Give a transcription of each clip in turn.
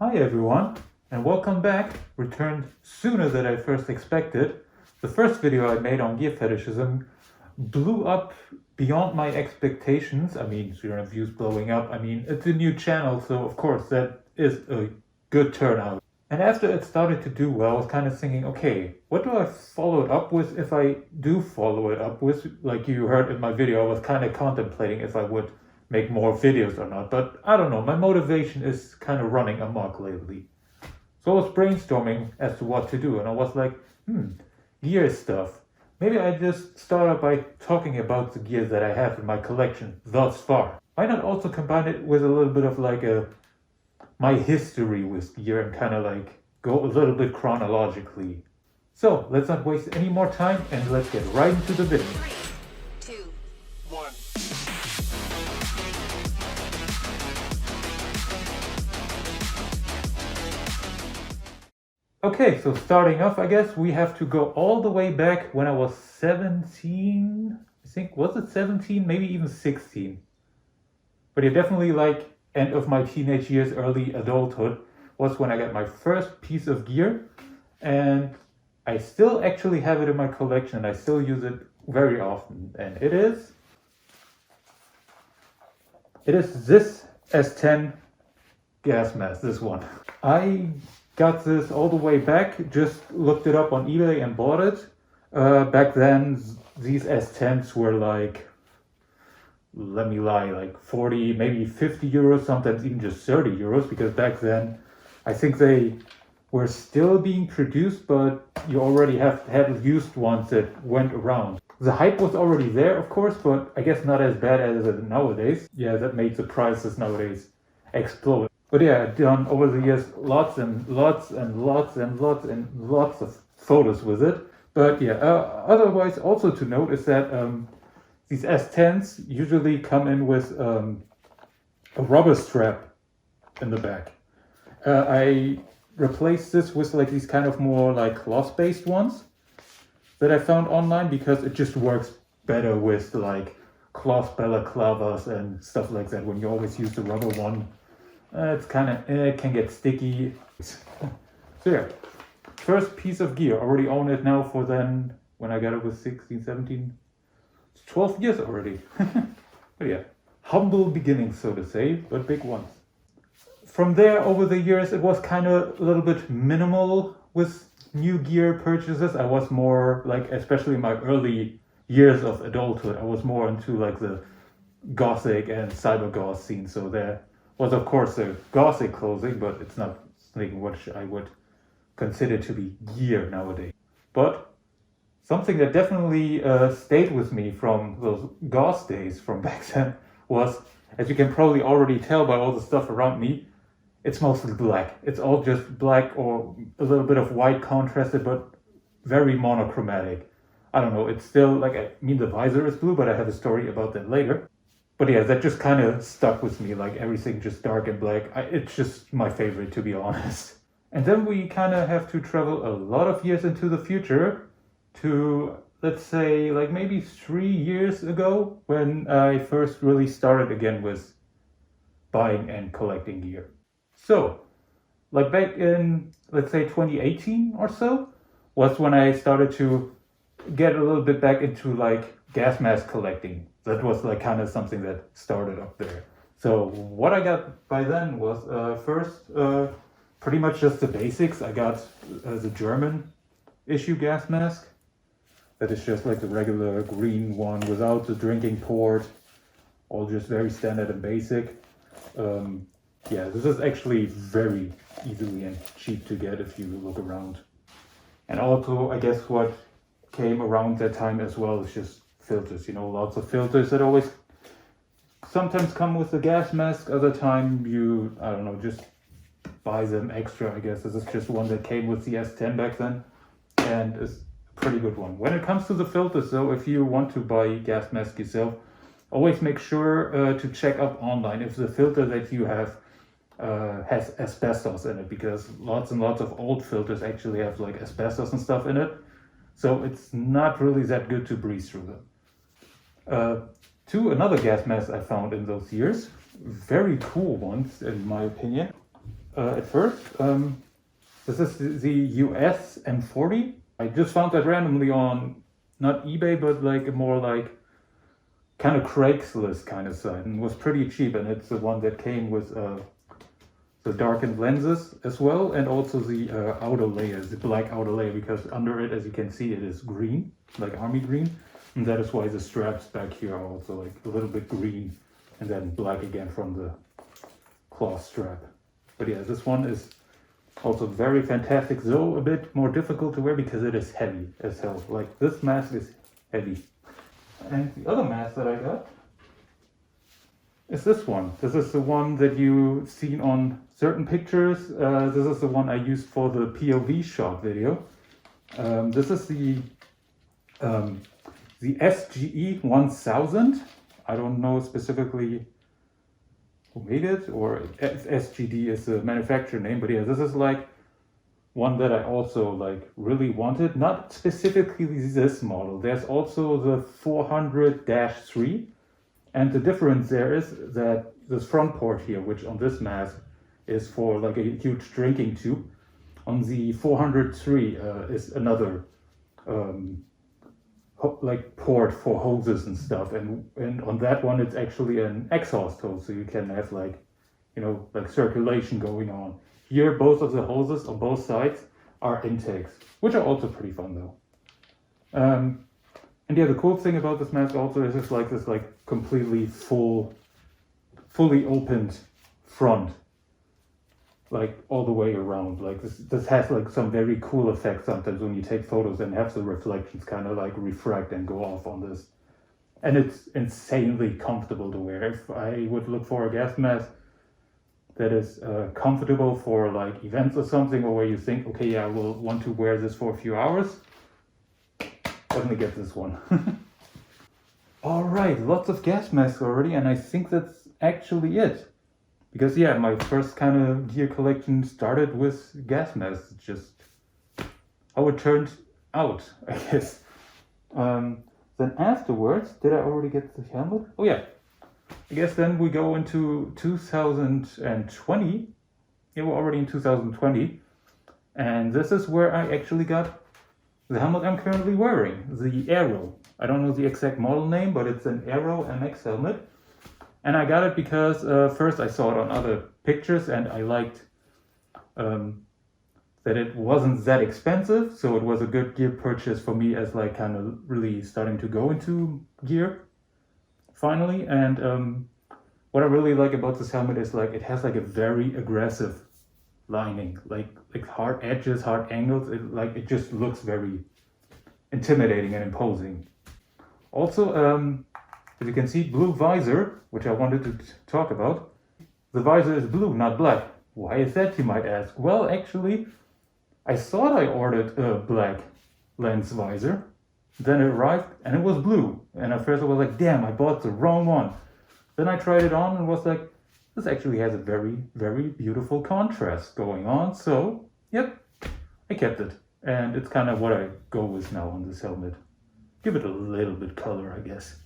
Hi everyone, and welcome back. Returned sooner than I first expected. The first video I made on gear fetishism blew up beyond my expectations. I mean, views blowing up. I mean, it's a new channel, so of course that is a good turnout. And after it started to do well, I was kind of thinking, okay, what do I follow it up with if I do follow it up with? Like you heard in my video, I was kind of contemplating if I would make more videos or not, but I don't know, my motivation is kind of running amok lately. So I was brainstorming as to what to do, and I was like, gear stuff. Maybe I just start out by talking about the gear that I have in my collection thus far. Why not also combine it with a little bit of like my history with gear and kind of like go a little bit chronologically. So let's not waste any more time and let's get right into the video. 3, 2, 1. Okay, so starting off, I guess we have to go all the way back when I was 17. I think, was it 17? Maybe even 16. But yeah, definitely like end of my teenage years, early adulthood was when I got my first piece of gear. And I still actually have it in my collection and I still use it very often. And it is this S10 gas mask, this one. I got this all the way back, just looked it up on eBay and bought it. Back then, these S10s were like, let me lie, like 40, maybe 50 euros, sometimes even just 30 euros, because back then, I think they were still being produced, but you already had used ones that went around. The hype was already there, of course, but I guess not as bad as it nowadays. Yeah, that made the prices nowadays explode. But yeah, I've done over the years lots and lots and lots and lots and lots of photos with it. But yeah, otherwise also to note is that these S10s usually come in with a rubber strap in the back. I replaced this with like these kind of more like cloth-based ones that I found online because it just works better with like cloth balaclavas and stuff like that when you always use the rubber one. It's kind of, it can get sticky. So yeah, first piece of gear, already own it now for then, when I got it was 16, 17, it's 12 years already. But yeah, humble beginnings, so to say, but big ones. From there, over the years, it was kind of a little bit minimal with new gear purchases. I was more like, especially in my early years of adulthood, I was more into like the gothic and cyber goth scene, so there was of course the gothic clothing, but it's not something which I would consider to be gear nowadays. But something that definitely stayed with me from those goth days from back then was, as you can probably already tell by all the stuff around me, it's mostly black. It's all just black or a little bit of white contrasted, but very monochromatic. I don't know, it's still like, I mean, the visor is blue, but I have a story about that later. But yeah, that just kind of stuck with me, like everything just dark and black. It's just my favorite, to be honest. And then we kind of have to travel a lot of years into the future to, let's say, like maybe 3 years ago when I first really started again with buying and collecting gear. So, like back in, let's say 2018 or so, was when I started to get a little bit back into like gas mask collecting. That was like kind of something that started up there. So what I got by then was first pretty much just the basics. I got the German issue gas mask. That is just like the regular green one without the drinking port. All just very standard and basic. Yeah, this is actually very easily and cheap to get if you look around. And also, I guess what came around that time as well is just filters, lots of filters that always sometimes come with the gas mask. Other time you, I don't know, just buy them extra, I guess. This is just one that came with the S10 back then and is a pretty good one. When it comes to the filters though, if you want to buy gas mask yourself, always make sure to check up online if the filter that you have has asbestos in it, because lots and lots of old filters actually have like asbestos and stuff in it. So it's not really that good to breathe through them. Another gas mask I found in those years, very cool ones in my opinion. at first. This is the US M40. I just found that randomly on not eBay, but like a more like kind of Craigslist kind of site, and was pretty cheap. And it's the one that came with the darkened lenses as well, and also the outer layer, the black outer layer, because under it, as you can see, it is green, like army green, and that is why the straps back here are also like a little bit green, and then black again from the cloth strap. But yeah, this one is also very fantastic, though a bit more difficult to wear because it is heavy as hell. Like this mask is heavy. And the other mask that I got is this one. This is the one that you've seen on certain pictures. This is the one I used for the POV shot video. This is the SGE 1000. I don't know specifically who made it, or SGD is the manufacturer name, but yeah, this is like one that I also like really wanted. Not specifically this model. There's also the 400-3. And the difference there is that this front port here, which on this mask is for like a huge drinking tube, on the 403 is another like port for hoses and stuff. And on that one, it's actually an exhaust hose, so you can have like, you know, like circulation going on. Here, both of the hoses on both sides are intakes, which are also pretty fun though. And yeah, the cool thing about this mask also is it's like this like completely fully opened front, like all the way around. Like this has like some very cool effects sometimes when you take photos and have the reflections kind of like refract and go off on this. And it's insanely comfortable to wear. If I would look for a gas mask that is comfortable for like events or something, or where you think, okay, yeah, I will want to wear this for a few hours, definitely get this one. All right, lots of gas masks already, and I think that's actually it. Because yeah, my first kind of gear collection started with gas masks. It's just how it turned out, I guess. Then afterwards, did I already get the helmet? Oh yeah. I guess then we go into 2020. Yeah, we're already in 2020. And this is where I actually got the helmet I'm currently wearing, the Aero. I don't know the exact model name, but it's an Aero MX helmet. And I got it because first I saw it on other pictures and I liked that it wasn't that expensive. So it was a good gear purchase for me as like kind of really starting to go into gear finally. And what I really like about this helmet is like it has like a very aggressive lining, like hard edges, hard angles. It just looks very intimidating and imposing. Also, as you can see, blue visor, which I wanted to talk about. The visor is blue, not black. Why is that, you might ask? Well, actually, I thought I ordered a black lens visor. Then it arrived and it was blue. And at first I was like, damn, I bought the wrong one. Then I tried it on and was like, this actually has a very, very beautiful contrast going on. So, yep, I kept it. And it's kind of what I go with now on this helmet. Give it a little bit color, I guess.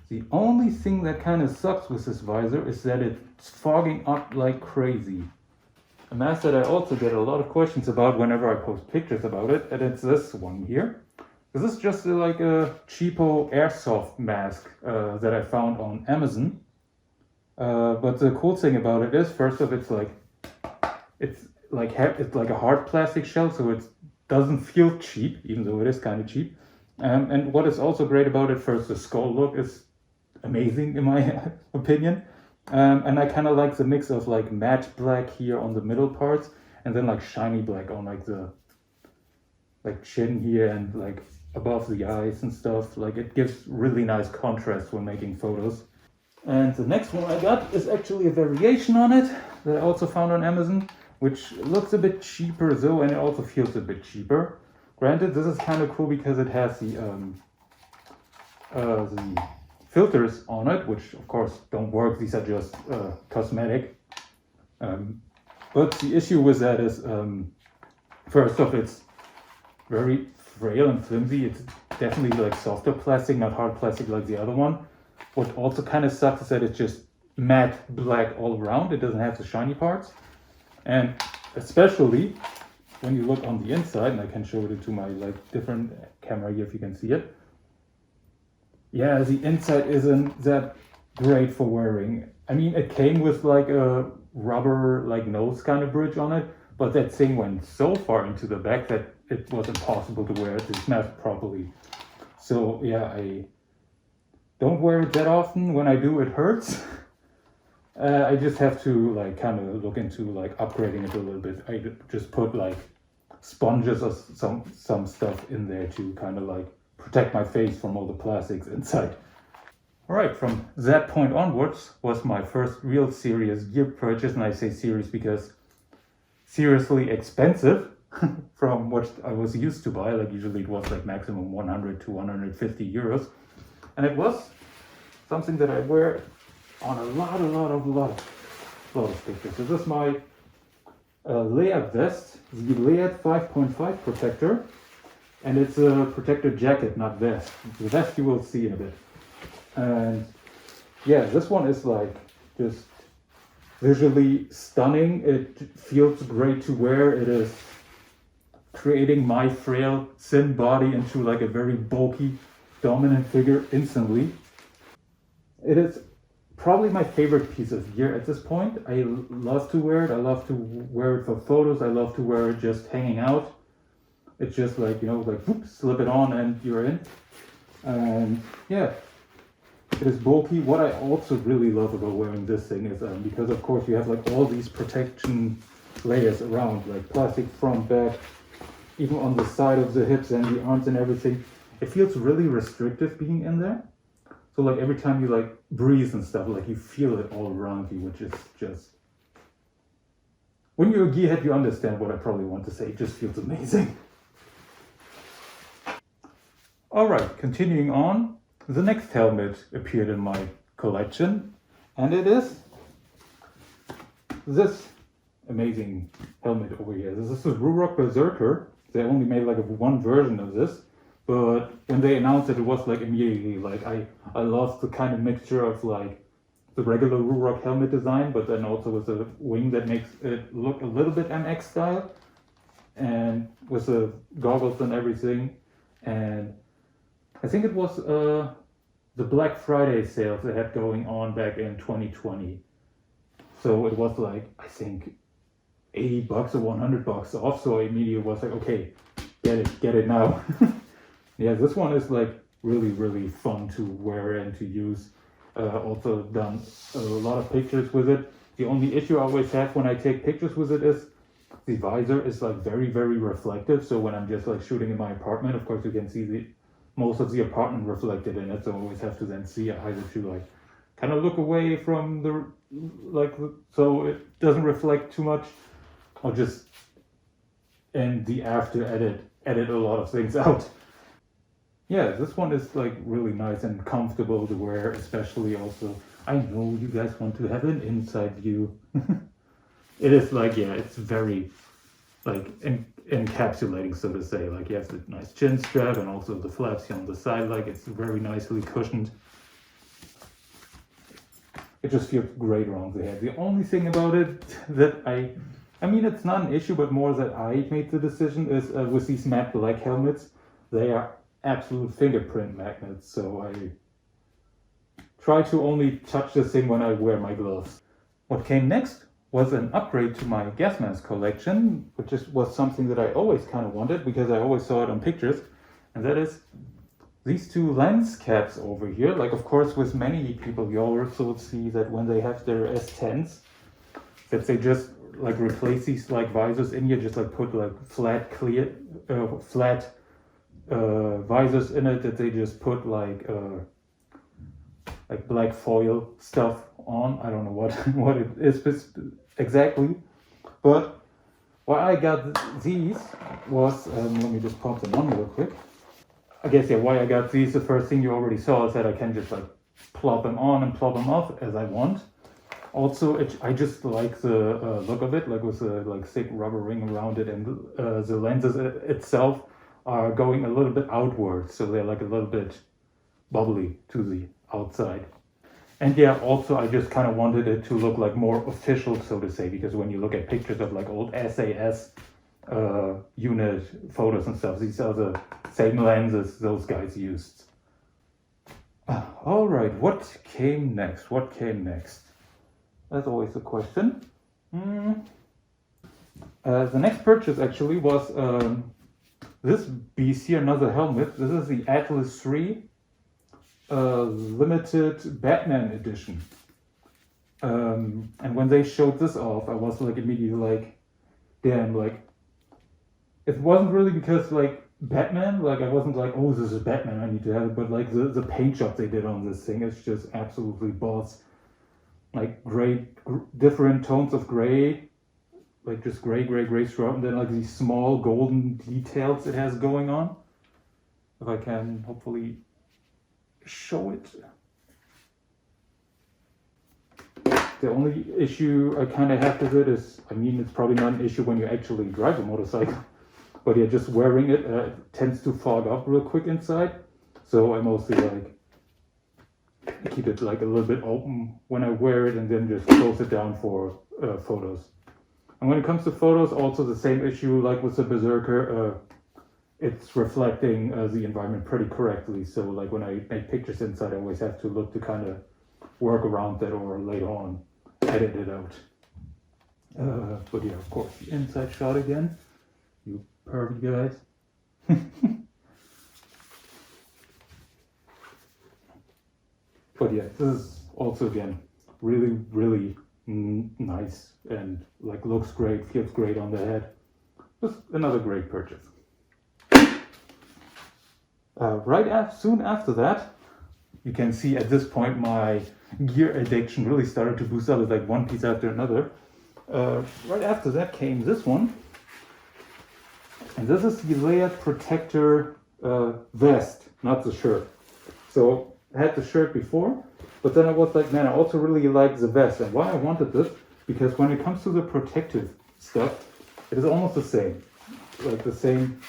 The only thing that kind of sucks with this visor is that it's fogging up like crazy. A mask that I also get a lot of questions about whenever I post pictures about it, and it's this one here. This is just like a cheapo airsoft mask that I found on Amazon. But the cool thing about it is, first off, it's like a hard plastic shell, so it doesn't feel cheap, even though it is kind of cheap. And what is also great about it, first, the skull look is amazing in my opinion. And I kind of like the mix of like matte black here on the middle parts, and then like shiny black on like the chin here and like above the eyes and stuff. Like it gives really nice contrast when making photos. And the next one I got is actually a variation on it that I also found on Amazon, which looks a bit cheaper though, and it also feels a bit cheaper. Granted, this is kind of cool because it has the filters on it, which of course don't work. These are just cosmetic. But the issue with that is, first off, it's very frail and flimsy. It's definitely like softer plastic, not hard plastic like the other one. What also kind of sucks is that it's just matte black all around. It doesn't have the shiny parts. And especially when you look on the inside, and I can show it to my like different camera here if you can see it. Yeah, the inside isn't that great for wearing. I mean, it came with like a rubber like nose kind of bridge on it, but that thing went so far into the back that it was impossible to wear this mask properly. So yeah, I don't wear it that often. When I do, it hurts. I just have to like kind of look into like upgrading it a little bit. I just put like sponges or some stuff in there to kind of like protect my face from all the plastics inside. All right, from that point onwards was my first real serious gear purchase, and I say serious because seriously expensive from what I was used to buy. Like usually it was like maximum 100 to 150 euros, and it was something that I wear on a lot of pictures. So this is my layered vest, the layered 5.5 protector, and it's a protector jacket, not vest. The vest you will see in a bit. And yeah, this one is like just visually stunning. It feels great to wear. It is creating my frail, thin body into like a very bulky, dominant figure instantly. It is probably my favorite piece of gear at this point. I love to wear it. I love to wear it for photos. I love to wear it just hanging out. It's just like, you know, like whoop, slip it on and you're in. And yeah, it is bulky. What I also really love about wearing this thing is because of course you have like all these protection layers around, like plastic front, back, even on the side of the hips and the arms and everything. It feels really restrictive being in there. So like every time you like breathe and stuff, like you feel it all around you, which is just, when you're a gearhead, you understand what I probably want to say. It just feels amazing. All right, continuing on. The next helmet appeared in my collection, and it is this amazing helmet over here. This is a Ruroc Berserker. They only made like one version of this, but when they announced it, it was like immediately like I love the kind of mixture of like the regular Ruroc helmet design, but then also with a wing that makes it look a little bit MX style, and with the goggles and everything. And I think it was the Black Friday sales they had going on back in 2020. So it was like, I think, $80 or $100 off. So I immediately was like, okay, get it now. Yeah, this one is like really fun to wear and to use. Also done a lot of pictures with it. The only issue I always have when I take pictures with it is the visor is like very reflective. So when I'm just like shooting in my apartment, of course you can see most of the apartment reflected in it. So I always have to then see either to like kind of look away from the like so it doesn't reflect too much, or just in the after edit a lot of things out. Yeah, this one is like really nice and comfortable to wear, especially also. I know you guys want to have an inside view. It is like, yeah, it's very like encapsulating, so to say. Like you have the nice chin strap and also the flaps here on the side, like it's very nicely cushioned. It just feels great around the head. The only thing about it that I mean, it's not an issue, but more that I made the decision is with these matte black helmets, they are absolute fingerprint magnets. So I try to only touch this thing when I wear my gloves. What came next was an upgrade to my Gasmasks collection, which was something that I always kind of wanted because I always saw it on pictures, and that is these two lens caps over here. Like, of course, with many people, you also see that when they have their S10s, that they just like replace these like visors in here, just like put like flat visors in it, that they just put like black foil stuff on. I don't know what it is exactly, but why I got these was, let me just pop them on real quick. I guess, yeah, why I got these, the first thing you already saw is that I can just like plop them on and plop them off as I want. Also, I just like the look of it, like with a like thick rubber ring around it, and the lenses itself are going a little bit outward, so they're like a little bit bubbly to the outside. And yeah, also I just kind of wanted it to look like more official, so to say, because when you look at pictures of like old SAS unit photos and stuff, these are the same lenses those guys used. All right, what came next? What came next? That's always a question. The next purchase actually was this beast here, another helmet. This is the Atlas 3 limited Batman edition. And when they showed this off, I was like immediately like, damn, like, it wasn't really because like Batman, like I wasn't like, oh, this is Batman, I need to have it, but like the paint job they did on this thing is just absolutely boss. Like different tones of gray, like just gray throughout, and then like these small golden details it has going on. If I can hopefully show it. The only issue I kind of have with it is, I mean, it's probably not an issue when you actually drive a motorcycle, but yeah, just wearing it tends to fog up real quick inside. So I mostly like keep it like a little bit open when I wear it and then just close it down for photos. And when it comes to photos, also the same issue like with the Berserker, it's reflecting the environment pretty correctly. So like when I make pictures inside, I always have to look to kind of work around that or later on edit it out. But yeah, of course, the inside shot again. You perfect guys. But yeah, this is also again really nice and like looks great, feels great on the head. Just another great purchase. Soon after that, you can see at this point my gear addiction really started to boost up. It's like one piece after another. Right after that came this one. And this is the layered protector vest, not the shirt. So I had the shirt before, but then I was like, man, I also really like the vest. And why I wanted this, because when it comes to the protective stuff, it is almost the same. Like the same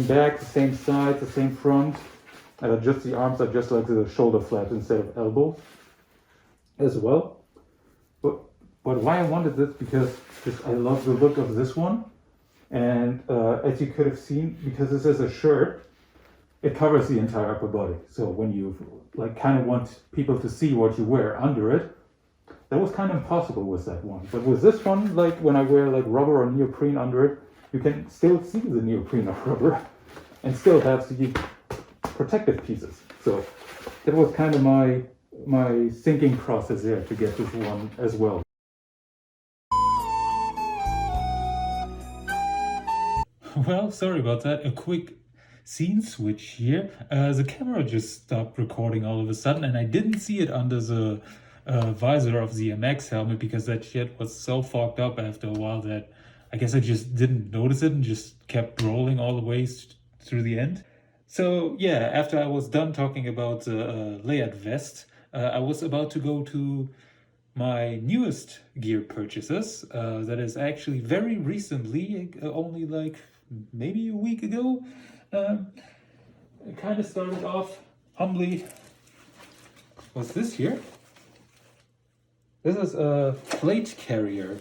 back, the same side, the same front. Just the arms are just like the shoulder flaps instead of elbows as well. But why I wanted this, because just I love the look of this one. And as you could have seen, because this is a shirt, it covers the entire upper body. So when you like kind of want people to see what you wear under it, that was kind of impossible with that one. But with this one, like when I wear like rubber or neoprene under it, you can still see the neoprene or rubber and still have the protective pieces. So that was kind of my thinking process there to get this one as well. Well, sorry about that. A quick scene switch here. The camera just stopped recording all of a sudden, and I didn't see it under the visor of the MX helmet because that shit was so fogged up after a while that I guess I just didn't notice it and just kept rolling all the way through the end. So yeah, after I was done talking about the layered vest, I was about to go to my newest gear purchases. That is actually very recently, only like maybe a week ago. It kind of started off humbly. What's this here? This is a plate carrier,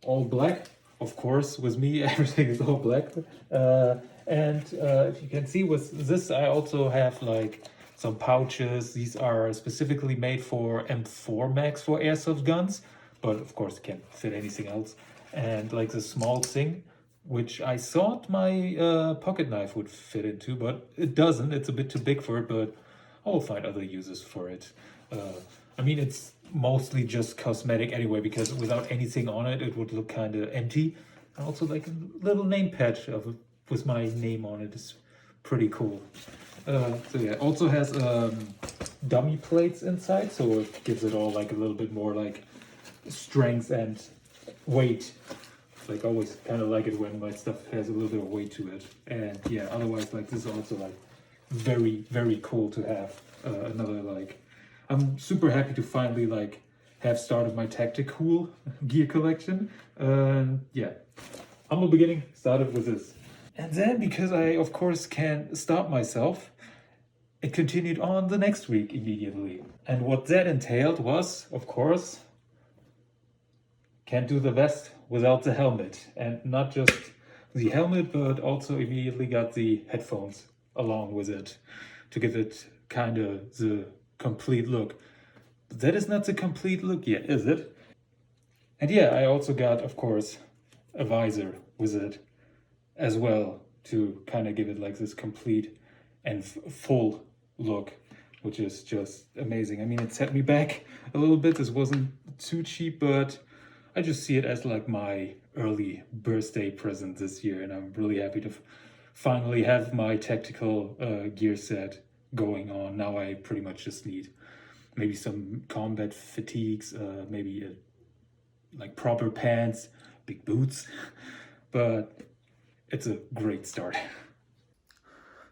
all black. Of course, with me, everything is all black. And if you can see with this, I also have like some pouches. These are specifically made for M4 Max for airsoft guns, but of course it can't fit anything else. And like the small thing, which I thought my pocket knife would fit into, but it doesn't. It's a bit too big for it, but I'll find other uses for it. I mean, it's mostly just cosmetic anyway, because without anything on it, it would look kind of empty. And also like a little name patch with my name on it is pretty cool. So yeah, it also has dummy plates inside, so it gives it all like a little bit more like strength and weight. Like always kind of like it when my stuff has a little bit of weight to it. And yeah, otherwise like this is also like very cool to have another like, I'm super happy to finally like have started my tactical gear collection. Yeah, humble beginning, started with this. And then because I of course can't stop myself, it continued on the next week immediately. And what that entailed was, of course, can't do the vest without the helmet. And not just the helmet, but also immediately got the headphones along with it to give it kind of the complete look. But that is not the complete look yet, is it? And yeah, I also got, of course, a visor with it as well to kind of give it like this complete and full look, which is just amazing. I mean, it set me back a little bit. This wasn't too cheap, but I just see it as like my early birthday present this year, and I'm really happy to finally have my tactical gear set going on. Now I pretty much just need maybe some combat fatigues, maybe like proper pants, big boots, but it's a great start.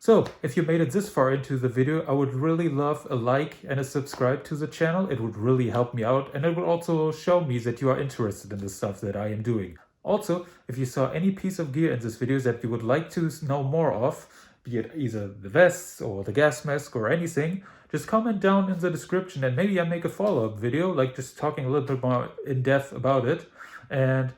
So, if you made it this far into the video, I would really love a like and a subscribe to the channel. It would really help me out, and it would also show me that you are interested in the stuff that I am doing. Also, if you saw any piece of gear in this video that you would like to know more of, be it either the vests or the gas mask or anything, just comment down in the description and maybe I make a follow-up video, like just talking a little bit more in depth about it. And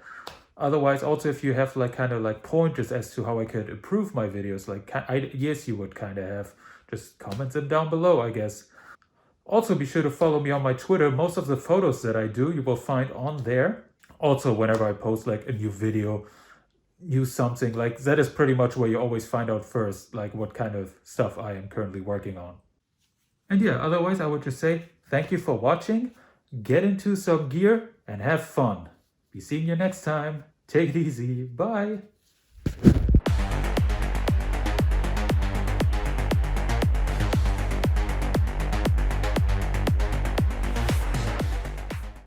otherwise, also if you have like kind of like pointers as to how I could improve my videos, like ideas you would kind of have, just comment them down below, I guess. Also, be sure to follow me on my Twitter. Most of the photos that I do, you will find on there. Also, whenever I post like a new video, new something, like that is pretty much where you always find out first, like what kind of stuff I am currently working on. And yeah, otherwise I would just say thank you for watching, get into some gear and have fun. Be seeing you next time. Take it easy. Bye.